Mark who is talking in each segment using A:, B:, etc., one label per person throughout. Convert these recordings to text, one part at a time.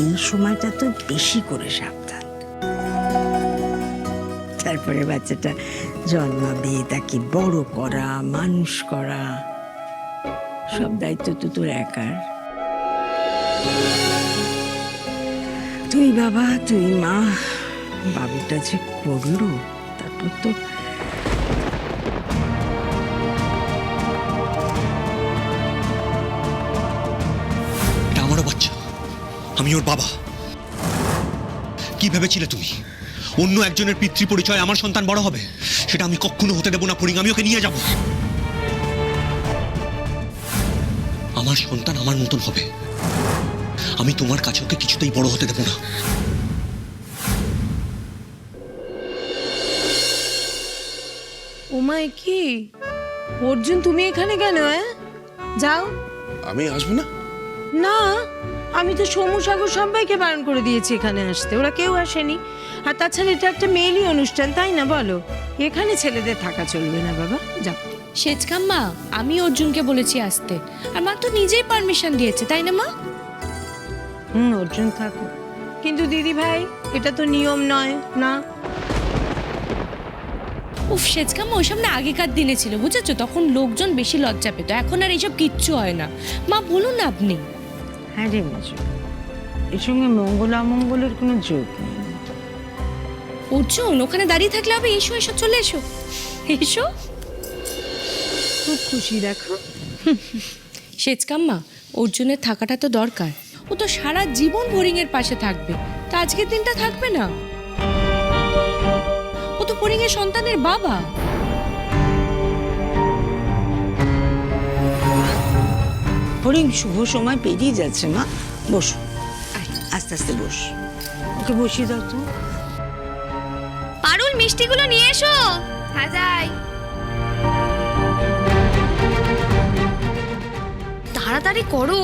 A: এই সময়টা তো বেশি করে সাবধান। তারপরে বাচ্চাটা জন্মাবে, তাকে বড় করা, মানুষ করা, সব দায়িত্ব তো তোর একার। তুই বাবা, তুই মা, বাবুটা যে করলো, তারপর তো
B: আমারও বাচ্চা, আমি ওর বাবা। কি ভেবেছিলে তুমি অন্য একজনের পিতৃ পরিচয় আমার সন্তান বড় হবে? সেটা আমি কখনো হতে দেব না ফড়িং। আমি ওকে নিয়ে যাব। আমার সন্তান আমার মতন হবে। আমি তোমার কাছে ওকে কিছুতেই বড় হতে দেব না।
C: ওমায় কি অর্জুন, তুমি এখানে কেন? যাও।
D: আমি আসবো না?
C: না, আমি তো সমু সাগর সবাইকে বারণ করে দিয়েছি এখানে আসতে, ওরা কেউ আসেনি। আর তাছাড়া এটা একটা মেয়েলি অনুষ্ঠান, তাই না বলো? এখানে ছেলেদের থাকা চলবে না বাবা, যাও।
E: সেচকাম্মা, আমি অর্জুনকে বলেছি আসতে, আর মা তো নিজেই পারমিশন দিয়েছে, তাই না মা?
C: অর্জুন থাকো, কিন্তু দিদি ভাই এটা তো নিয়ম নয় না।
E: উফ সেচকাম্মা, ওইসব না আগেকার দিনে ছিল, বুঝেছো? তখন লোকজন বেশি লজ্জা পেত, এখন আর এইসব কিচ্ছু হয় না। মা বলুন না আপনি।
A: হ্যাঁ রে মেজো, এর সঙ্গে মঙ্গল অমঙ্গলের কোনো যোগ নেই।
E: অর্জুন ওখানে দাঁড়িয়ে থাকলে হবে? এসো এসো, চলে এসো এসো।
C: খুব খুশি দেখো।
E: সেচকাম্মা, অর্জুনের থাকাটা তো দরকার। ও তো সারা জীবন বোরিংয়ের পাশে থাকবে, তা আজকের দিনটা থাকবে না? ও তো বোরিংয়ের সন্তানের বাবা।
A: হরিং, শুভ সময় পেরিয়ে যাচ্ছে মা, বসো, আস্তে আস্তে বস, ওকে বসিয়ে দাও তো।
E: পারুল, মিষ্টিগুলো নিয়ে এসো। হ্যাঁ যাই। তাড়াতাড়ি করো।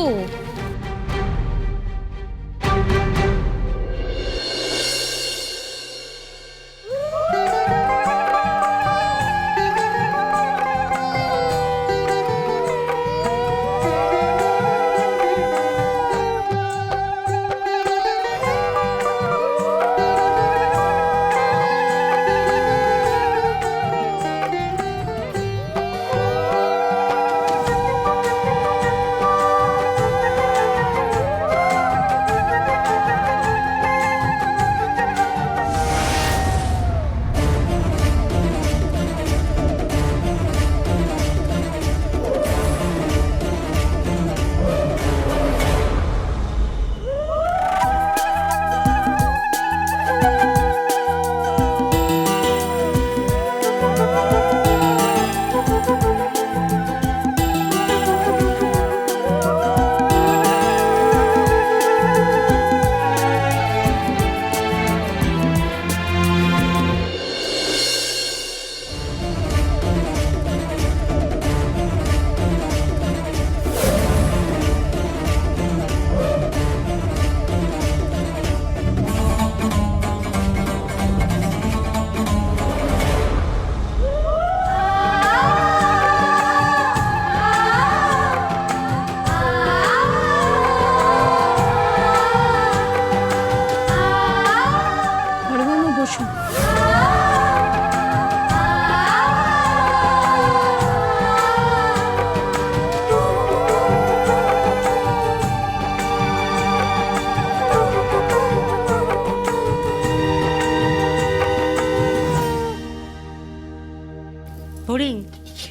A: হরিং,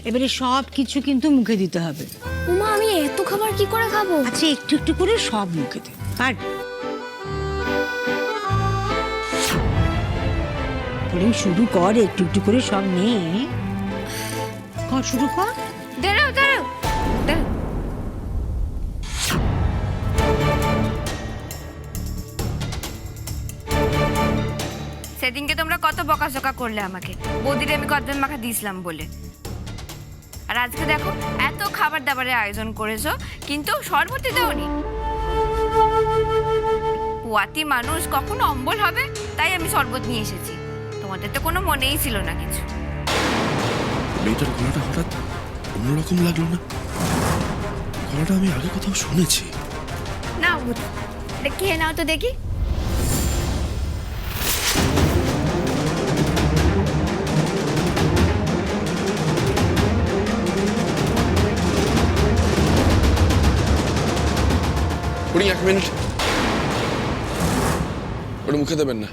A: এবারে সব কিছু কিন্তু মুখে দিতে হবে।
E: উমা, আমি এত খাবার কি করে খাবো?
A: আচ্ছা, একটু একটু করে সব মুখে দে। আর হরিং, শুরু কর, একটু একটু করে সব নে, কর, শুরু কর।
E: দাঁড়াও দাঁড়াও দাঁড়াও।
F: সেদিনকে তোমরা কত বকাঝকা করলে আমাকে, বৌদিরে আমি কদবেল মাখা দিয়েছিলাম বলে। আর আজকে দেখো এত খাবার দাবারের আয়োজন করেছো, কিন্তু শরবতই দাওনি। পোয়াতি মানুষ কখনো অম্বল হবে, তাই আমি শরবত নিয়ে এসেছি। তোমাদের তো কোনো মনেই ছিল না কিছু।
D: মেয়েটার গলাটা হঠাৎ অন্যরকম লাগলো না? গলাটা আমি আগে কোথাও শুনেছি।
F: না, এটা খেয়ে নাও তো দেখি।
D: উনি 1 মিনিট, ওটা মুখে দেবেন না।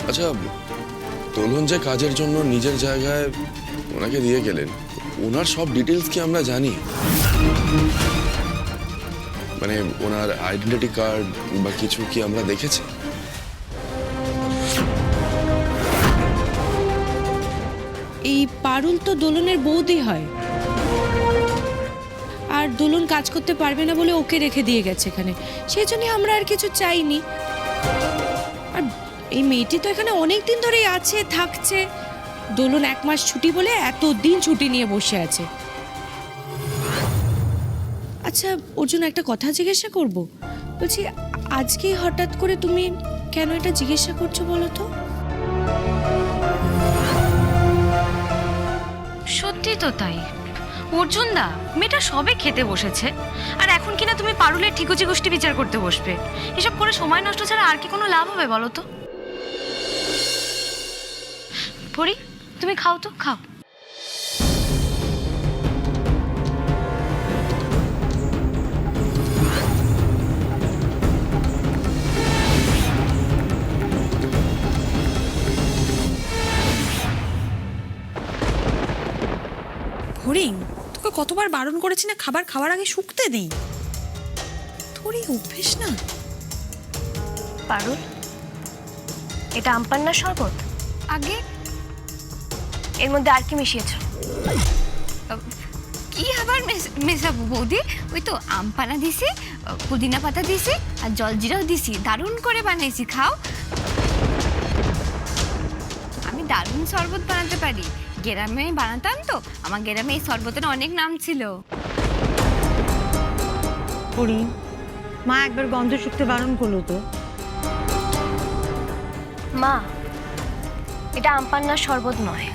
D: আচ্ছা, দোলন যে কাজের জন্য নিজের জায়গায় ওনাকে দিয়ে গেলেন, ওনার সব ডিটেলস কি আমরা জানি? মানে ওনার আইডেন্টিটি কার্ড বা কিছু কি আমরা দেখেছি?
E: এই পারুল তো দোলনের বৌদি হয়, আর দোলন কাজ করতে পারবে না বলে ওকে রেখে দিয়ে গেছে এখানে, সেই জন্য আমরা আর কিছু চাইনি। আর এই মেয়েটি তো এখানে অনেক দিন ধরেই আছে, থাকছে। দোলন 1 মাস ছুটি বলে এতদিন ছুটি নিয়ে বসে আছে। আচ্ছা, ওর জন্য একটা কথা জিজ্ঞাসা করব। বলছি, আজকে হঠাৎ করে তুমি কেন এটা জিজ্ঞাসা করছো বলো তো?
G: সত্যি তো তাই। অর্জুন দা, মেয়েটা সবে খেতে বসেছে, আর এখন কিনা তুমি পারুলের ঠিকুচি গোষ্ঠী বিচার করতে বসবে? এসব করে সময় নষ্ট ছাড়া আর কি কোনো লাভ হবে বলো তো? পরি, তুমি খাও তো, খাও।
H: হরিং, তোকে কতবার বারণ করেছি না খাবার খাওয়ার আগে শুকতে নেই? তোর এই অভ্যেস না।
G: পারুল, এটা আমপান্নার শরবত?
F: আগে
G: এর মধ্যে আর কি মিশিয়েছো?
F: কি আবার মেশাবো বৌদি? ওই তো আম পানা দিছি, পুদিনা পাতা দিছি, আর জলজিরাও দিছি। দারুণ করে বানাইছি, খাও। আমি দারুণ শরবত বানাতে পারি। গ্রামে বানাতাম তো, আমার গ্রামে এই শরবতের অনেক নাম ছিল।
C: করি মা একবার গন্ধ শুকতে বারণ করলো তো।
G: মা, এটা আমপান্নার শরবত নয়।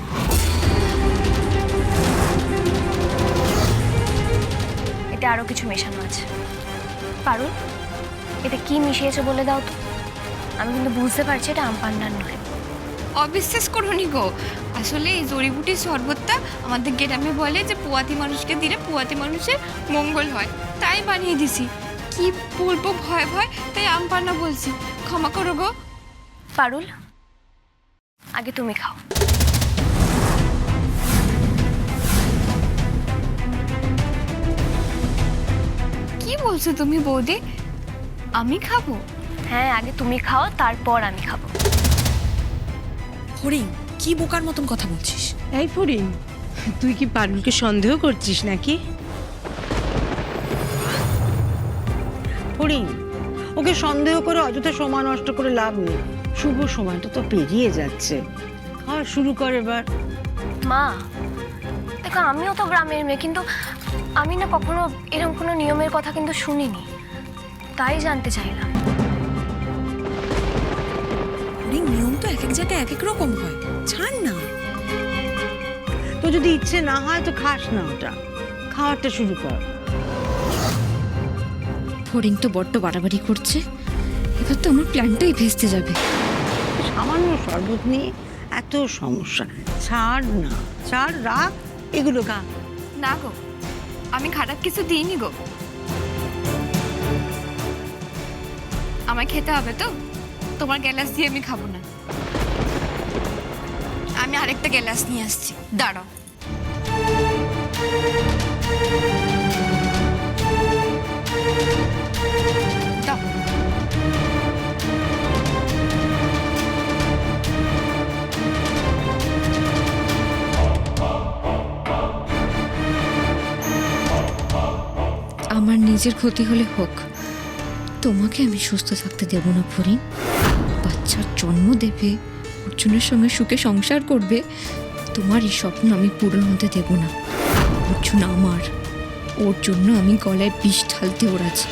G: এতে আরো কিছু মেশানো আছে। পারুল, এতে কি মিশিয়েছে বলে দাও তো। আমি কিন্তু বুঝতে পারছি এটা আমপান্নার নয়।
F: অবিশ্বাস করুনি গো, আসলে এই জড়িবুটির শরবতটা আমাদের গ্রামে বলে যে পোয়াতি মানুষকে দিলে পোয়াতি মানুষের মঙ্গল হয়, তাই বানিয়ে দিছি। কি বলবো ভয় ভয়, তাই আম পান্না বলছি, ক্ষমা করো গো।
G: পারুল, আগে তুমি খাও।
F: কি বলছো তুমি বৌদি? আমি খাবো?
G: হ্যাঁ, আগে তুমি খাও, তারপর আমি খাবো।
H: হরিং, কি বোকার মতন কথা বলছিস?
C: এই ফরিং, তুই কি পারুলকে সন্দেহ করছিস নাকি? ফরিং, ওকে সন্দেহ করে অযথা সময় নষ্ট করে লাভ নেই। শুভ সময়টা তো পেরিয়ে যাচ্ছে। খাওয়া শুরু কর এবার।
G: মা দেখো, আমিও তো গ্রামের মেয়ে, কিন্তু আমি না কখনো এরকম কোনো নিয়মের কথা কিন্তু শুনিনি, তাই জানতে চাইলাম।
H: হরিং, নিয়ম তো এক এক জায়গায় এক এক রকম হয়, ছাড় না।
C: তো যদি ইচ্ছে না হয় তো খাস না ওটা, খাওয়াটা শুরু কর।
E: ফড়িং তো বড্ড বাড়াবাড়ি করছে, এবার তো আমার প্ল্যানটাই ভেস্তে যাবে।
C: সামান্য শরবত নিয়ে এত সমস্যা। ছাড় না, ছাড়, রাখ এগুলো, খা।
F: না গো, আমি খারাপ কিছু দিইনি গো। আমায় খেতে হবে তো, তোমার গ্যালাস দিয়ে আমি খাবো না। আমি আরেকটা গ্যালাস নিয়ে আসছি, দাঁড়াও। দাও।
E: আমার নিজের ক্ষতি হলে হোক, তোমাকে আমি সুস্থ থাকতে দেব না ফড়িং। বাচ্চার জন্ম দেবে, অর্জুনের সঙ্গে সুখে সংসার করবে, তোমার এই স্বপ্ন আমি পূরণ হতে দেব না। অর্জুন আমার, ওর জন্য আমি গলায় বিষ ঢালতে ওর আছে।